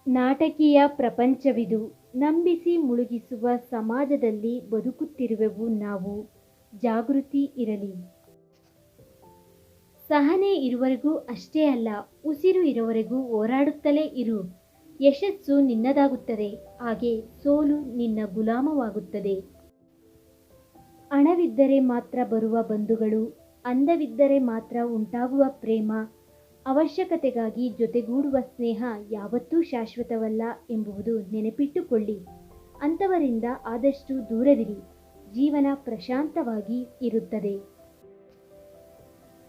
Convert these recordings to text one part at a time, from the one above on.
ನಾಟಕೀಯ ಪ್ರಪಂಚವಿದು. ನಂಬಿಸಿ ಮುಳುಗಿಸುವ ಸಮಾಜದಲ್ಲಿ ಬದುಕುತ್ತಿರುವೆವು ನಾವು. ಜಾಗೃತಿ ಇರಲಿ. ಸಹನೆ ಇರುವವರೆಗೂ ಅಷ್ಟೇ ಅಲ್ಲ, ಉಸಿರು ಇರುವವರೆಗೂ ಹೋರಾಡುತ್ತಲೇ ಇರು. ಯಶಸ್ಸು ನಿನ್ನದಾಗುತ್ತದೆ, ಹಾಗೆ ಸೋಲು ನಿನ್ನ ಗುಲಾಮವಾಗುತ್ತದೆ. ಹಣವಿದ್ದರೆ ಮಾತ್ರ ಬರುವ ಬಂಧುಗಳು, ಅಂದವಿದ್ದರೆ ಮಾತ್ರ ಉಂಟಾಗುವ ಪ್ರೇಮ, ಅವಶ್ಯಕತೆಗಾಗಿ ಜೊತೆಗೂಡುವ ಸ್ನೇಹ ಯಾವತ್ತೂ ಶಾಶ್ವತವಲ್ಲ ಎಂಬುದು ನೆನಪಿಟ್ಟುಕೊಳ್ಳಿ. ಅಂಥವರಿಂದ ಆದಷ್ಟು ದೂರವಿರಿ. ಜೀವನ ಪ್ರಶಾಂತವಾಗಿ ಇರುತ್ತದೆ.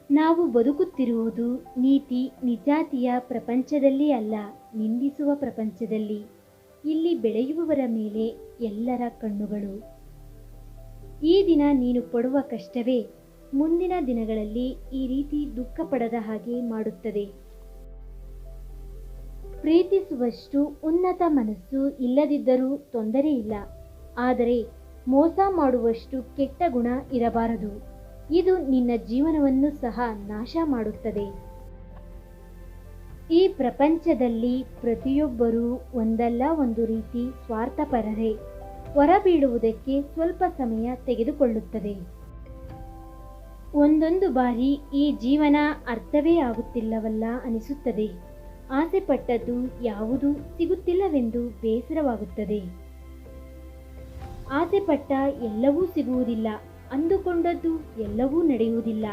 ನಾವು ಬದುಕುತ್ತಿರುವುದು ನೀತಿ ನಿಜಾತಿಯ ಪ್ರಪಂಚದಲ್ಲಿ ಅಲ್ಲ, ನಿಂದಿಸುವ ಪ್ರಪಂಚದಲ್ಲಿ. ಇಲ್ಲಿ ಬೆಳೆಯುವವರ ಮೇಲೆ ಎಲ್ಲರ ಕಣ್ಣುಗಳು. ಈ ದಿನ ನೀನು ಪಡುವ ಕಷ್ಟವೇ ಮುಂದಿನ ದಿನಗಳಲ್ಲಿ ಈ ರೀತಿ ದುಃಖ ಪಡದ ಹಾಗೆ ಮಾಡುತ್ತದೆ. ಪ್ರೀತಿಸುವಷ್ಟು ಉನ್ನತ ಮನಸ್ಸು ಇಲ್ಲದಿದ್ದರೂ ತೊಂದರೆಯಿಲ್ಲ, ಆದರೆ ಮೋಸ ಮಾಡುವಷ್ಟು ಕೆಟ್ಟ ಗುಣ ಇರಬಾರದು. ಇದು ನಿನ್ನ ಜೀವನವನ್ನು ಸಹ ನಾಶ ಮಾಡುತ್ತದೆ. ಈ ಪ್ರಪಂಚದಲ್ಲಿ ಪ್ರತಿಯೊಬ್ಬರೂ ಒಂದಲ್ಲ ಒಂದು ರೀತಿ ಸ್ವಾರ್ಥಪರರೇ. ಹೊರಬೀಳುವುದಕ್ಕೆ ಸ್ವಲ್ಪ ಸಮಯ ತೆಗೆದುಕೊಳ್ಳುತ್ತದೆ. ಒಂದೊಂದು ಬಾರಿ ಈ ಜೀವನ ಅರ್ಥವೇ ಆಗುತ್ತಿಲ್ಲವಲ್ಲ ಅನಿಸುತ್ತದೆ. ಆಸೆ ಪಟ್ಟದ್ದು ಯಾವುದೂ ಸಿಗುತ್ತಿಲ್ಲವೆಂದು ಬೇಸರವಾಗುತ್ತದೆ. ಆಸೆ ಪಟ್ಟ ಎಲ್ಲವೂ ಸಿಗುವುದಿಲ್ಲ, ಅಂದುಕೊಂಡದ್ದು ಎಲ್ಲವೂ ನಡೆಯುವುದಿಲ್ಲ.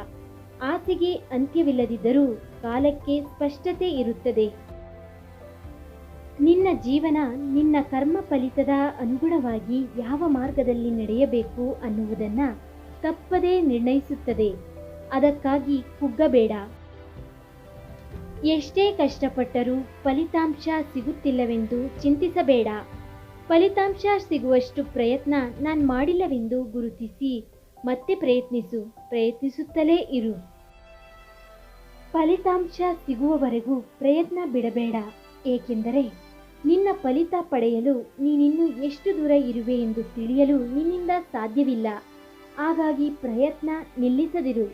ಆಸೆಗೆ ಅಂತ್ಯವಿಲ್ಲದಿದ್ದರೂ ಕಾಲಕ್ಕೆ ಸ್ಪಷ್ಟತೆ ಇರುತ್ತದೆ. ನಿನ್ನ ಜೀವನ ನಿನ್ನ ಕರ್ಮ ಫಲಿತದ ಅನುಗುಣವಾಗಿ ಯಾವ ಮಾರ್ಗದಲ್ಲಿ ನಡೆಯಬೇಕು ಅನ್ನುವುದನ್ನು ತಪ್ಪದೇ ನಿರ್ಣಯಿಸುತ್ತದೆ. ಅದಕ್ಕಾಗಿ ಕುಗ್ಗಬೇಡ. ಎಷ್ಟೇ ಕಷ್ಟಪಟ್ಟರೂ ಫಲಿತಾಂಶ ಸಿಗುತ್ತಿಲ್ಲವೆಂದು ಚಿಂತಿಸಬೇಡ. ಫಲಿತಾಂಶ ಸಿಗುವಷ್ಟು ಪ್ರಯತ್ನ ನಾನು ಮಾಡಿಲ್ಲವೆಂದು ಗುರುತಿಸಿ ಮತ್ತೆ ಪ್ರಯತ್ನಿಸುತ್ತಲೇ ಇರು. ಫಲಿತಾಂಶ ಸಿಗುವವರೆಗೂ ಪ್ರಯತ್ನ ಬಿಡಬೇಡ, ಏಕೆಂದರೆ ನಿನ್ನ ಫಲಿತ ಪಡೆಯಲು ನೀನಿನ್ನೂ ಎಷ್ಟು ದೂರ ಇರುವೆ ಎಂದು ತಿಳಿಯಲು ನಿನ್ನಿಂದ ಸಾಧ್ಯವಿಲ್ಲ. ಹಾಗಾಗಿ ಪ್ರಯತ್ನ ನಿಲ್ಲಿಸದಿರು.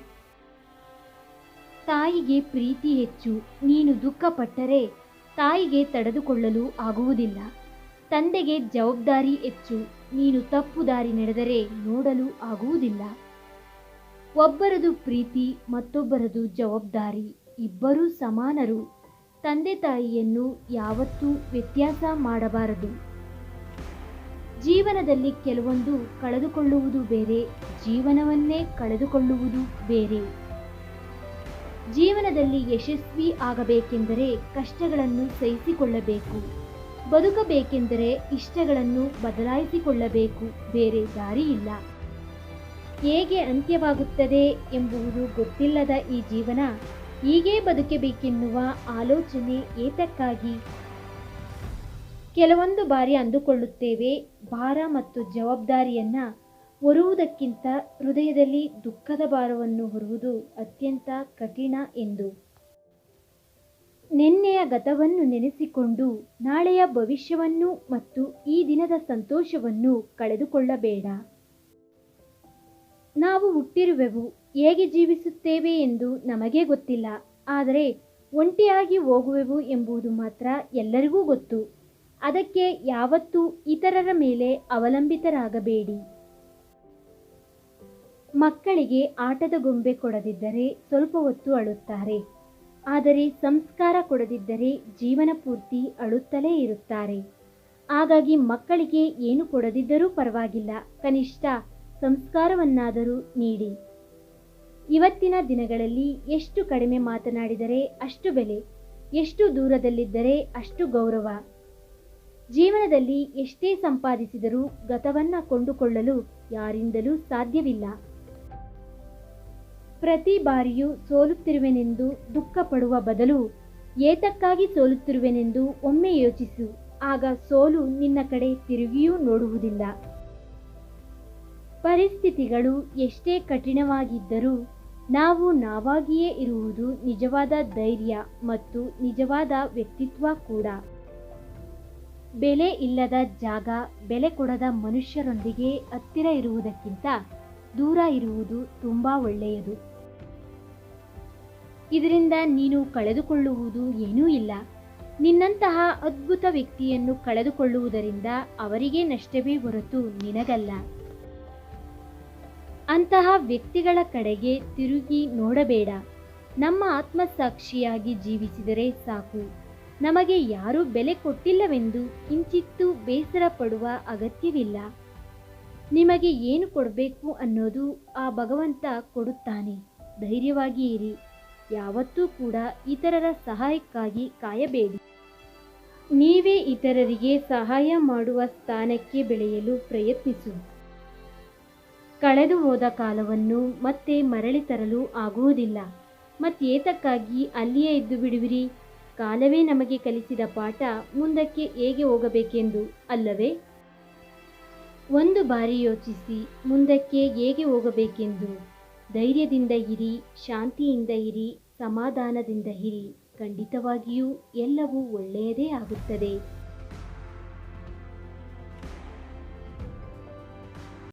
ತಾಯಿಗೆ ಪ್ರೀತಿ ಹೆಚ್ಚು. ನೀನು ದುಃಖಪಟ್ಟರೆ ತಾಯಿಗೆ ತಡೆದುಕೊಳ್ಳಲು ಆಗುವುದಿಲ್ಲ. ತಂದೆಗೆ ಜವಾಬ್ದಾರಿ ಹೆಚ್ಚು. ನೀನು ತಪ್ಪು ದಾರಿ ನಡೆದರೆ ನೋಡಲು ಆಗುವುದಿಲ್ಲ. ಒಬ್ಬರದು ಪ್ರೀತಿ, ಮತ್ತೊಬ್ಬರದು ಜವಾಬ್ದಾರಿ. ಇಬ್ಬರೂ ಸಮಾನರು. ತಂದೆ ತಾಯಿಯನ್ನು ಯಾವತ್ತೂ ವ್ಯತ್ಯಾಸ ಮಾಡಬಾರದು. ಜೀವನದಲ್ಲಿ ಕೆಲವೊಂದು ಕಳೆದುಕೊಳ್ಳುವುದು ಬೇರೆ, ಜೀವನವನ್ನೇ ಕಳೆದುಕೊಳ್ಳುವುದು ಬೇರೆ. ಜೀವನದಲ್ಲಿ ಯಶಸ್ವಿ ಆಗಬೇಕೆಂದರೆ ಕಷ್ಟಗಳನ್ನು ಸಹಿಸಿಕೊಳ್ಳಬೇಕು. ಬದುಕಬೇಕೆಂದರೆ ಇಷ್ಟಗಳನ್ನು ಬದಲಾಯಿಸಿಕೊಳ್ಳಬೇಕು. ಬೇರೆ ದಾರಿ ಇಲ್ಲ. ಹೇಗೆ ಅಂತ್ಯವಾಗುತ್ತದೆ ಎಂಬುದು ಗೊತ್ತಿಲ್ಲದ ಈ ಜೀವನ ಹೀಗೇ ಬದುಕಬೇಕೆನ್ನುವ ಆಲೋಚನೆ ಏತಕ್ಕಾಗಿ? ಕೆಲವೊಂದು ಬಾರಿ ಅಂದುಕೊಳ್ಳುತ್ತೇವೆ, ಭಾರ ಮತ್ತು ಜವಾಬ್ದಾರಿಯನ್ನ ಹೊರುವುದಕ್ಕಿಂತ ಹೃದಯದಲ್ಲಿ ದುಃಖದ ಭಾರವನ್ನು ಹೊರುವುದು ಅತ್ಯಂತ ಕಠಿಣ ಎಂದು. ನಿನ್ನೆಯ ಗತವನ್ನು ನೆನೆಸಿಕೊಂಡು ನಾಳೆಯ ಭವಿಷ್ಯವನ್ನು ಮತ್ತು ಈ ದಿನದ ಸಂತೋಷವನ್ನು ಕಳೆದುಕೊಳ್ಳಬೇಡ. ನಾವು ಹುಟ್ಟಿರುವೆವು, ಹೇಗೆ ಜೀವಿಸುತ್ತೇವೆ ಎಂದು ನಮಗೆ ಗೊತ್ತಿಲ್ಲ. ಆದರೆ ಒಂಟಿಯಾಗಿ ಹೋಗುವೆವು ಎಂಬುದು ಮಾತ್ರ ಎಲ್ಲರಿಗೂ ಗೊತ್ತು. ಅದಕ್ಕೆ ಯಾವತ್ತೂ ಇತರರ ಮೇಲೆ ಅವಲಂಬಿತರಾಗಬೇಡಿ. ಮಕ್ಕಳಿಗೆ ಆಟದ ಗೊಂಬೆ ಕೊಡದಿದ್ದರೆ ಸ್ವಲ್ಪ ಹೊತ್ತು ಅಳುತ್ತಾರೆ, ಆದರೆ ಸಂಸ್ಕಾರ ಕೊಡದಿದ್ದರೆ ಜೀವನ ಪೂರ್ತಿ ಅಳುತ್ತಲೇ ಇರುತ್ತಾರೆ. ಹಾಗಾಗಿ ಮಕ್ಕಳಿಗೆ ಏನು ಕೊಡದಿದ್ದರೂ ಪರವಾಗಿಲ್ಲ, ಕನಿಷ್ಠ ಸಂಸ್ಕಾರವನ್ನಾದರೂ ನೀಡಿ. ಇವತ್ತಿನ ದಿನಗಳಲ್ಲಿ ಎಷ್ಟು ಕಡಿಮೆ ಮಾತನಾಡಿದರೆ ಅಷ್ಟು ಬೆಲೆ, ಎಷ್ಟು ದೂರದಲ್ಲಿದ್ದರೆ ಅಷ್ಟು ಗೌರವ. ಜೀವನದಲ್ಲಿ ಎಷ್ಟೇ ಸಂಪಾದಿಸಿದರೂ ಗತವನ್ನ ಕೊಂಡುಕೊಳ್ಳಲು ಯಾರಿಂದಲೂ ಸಾಧ್ಯವಿಲ್ಲ. ಪ್ರತಿ ಬಾರಿಯೂ ಸೋಲುತ್ತಿರುವೆನೆಂದು ದುಃಖ ಪಡುವ ಬದಲು ಏತಕ್ಕಾಗಿ ಸೋಲುತ್ತಿರುವೆನೆಂದು ಒಮ್ಮೆ ಯೋಚಿಸು. ಆಗ ಸೋಲು ನಿನ್ನ ಕಡೆ ತಿರುಗಿಯೂ ನೋಡುವುದಿಲ್ಲ. ಪರಿಸ್ಥಿತಿಗಳು ಎಷ್ಟೇ ಕಠಿಣವಾಗಿದ್ದರೂ ನಾವು ನಾವಾಗಿಯೇ ಇರುವುದು ನಿಜವಾದ ಧೈರ್ಯ ಮತ್ತು ನಿಜವಾದ ವ್ಯಕ್ತಿತ್ವ ಕೂಡ. ಬೆಲೆ ಇಲ್ಲದ ಜಾಗ, ಬೆಲೆ ಕೊಡದ ಮನುಷ್ಯರೊಂದಿಗೆ ಹತ್ತಿರ ಇರುವುದಕ್ಕಿಂತ ದೂರ ಇರುವುದು ತುಂಬಾ ಒಳ್ಳೆಯದು. ಇದರಿಂದ ನೀನು ಕಳೆದುಕೊಳ್ಳುವುದು ಏನೂ ಇಲ್ಲ. ನಿನ್ನಂತಹ ಅದ್ಭುತ ವ್ಯಕ್ತಿಯನ್ನು ಕಳೆದುಕೊಳ್ಳುವುದರಿಂದ ಅವರಿಗೆ ನಷ್ಟವೇ ಹೊರತು ನಿನಗಲ್ಲ. ಅಂತಹ ವ್ಯಕ್ತಿಗಳ ಕಡೆಗೆ ತಿರುಗಿ ನೋಡಬೇಡ. ನಮ್ಮ ಆತ್ಮಸಾಕ್ಷಿಯಾಗಿ ಜೀವಿಸಿದರೆ ಸಾಕು. ನಮಗೆ ಯಾರೂ ಬೆಲೆ ಕೊಟ್ಟಿಲ್ಲವೆಂದು ಕಿಂಚಿತ್ತೂ ಬೇಸರ ಪಡುವ ಅಗತ್ಯವಿಲ್ಲ. ನಿಮಗೆ ಏನು ಕೊಡಬೇಕು ಅನ್ನೋದು ಆ ಭಗವಂತ ಕೊಡುತ್ತಾನೆ. ಧೈರ್ಯವಾಗಿ ಇರಿ. ಯಾವತ್ತೂ ಕೂಡ ಇತರರ ಸಹಾಯಕ್ಕಾಗಿ ಕಾಯಬೇಡಿ. ನೀವೇ ಇತರರಿಗೆ ಸಹಾಯ ಮಾಡುವ ಸ್ಥಾನಕ್ಕೆ ಬೆಳೆಯಲು ಪ್ರಯತ್ನಿಸು. ಕಳೆದು ಹೋದ ಕಾಲವನ್ನು ಮತ್ತೆ ಮರಳಿ ತರಲು ಆಗುವುದಿಲ್ಲ. ಮತ್ತೇತಕ್ಕಾಗಿ ಅಲ್ಲಿಯೇ ಇದ್ದು ಬಿಡುವಿರಿ? ಕಾಲವೇ ನಮಗೆ ಕಲಿಸಿದ ಪಾಠ ಮುಂದಕ್ಕೆ ಹೇಗೆ ಹೋಗಬೇಕೆಂದು, ಅಲ್ಲವೇ? ಒಂದು ಬಾರಿ ಯೋಚಿಸಿ, ಮುಂದಕ್ಕೆ ಹೇಗೆ ಹೋಗಬೇಕೆಂದು. ಧೈರ್ಯದಿಂದ ಇರಿ, ಶಾಂತಿಯಿಂದ ಇರಿ, ಸಮಾಧಾನದಿಂದ ಇರಿ. ಖಂಡಿತವಾಗಿಯೂ ಎಲ್ಲವೂ ಒಳ್ಳೆಯದೇ ಆಗುತ್ತದೆ.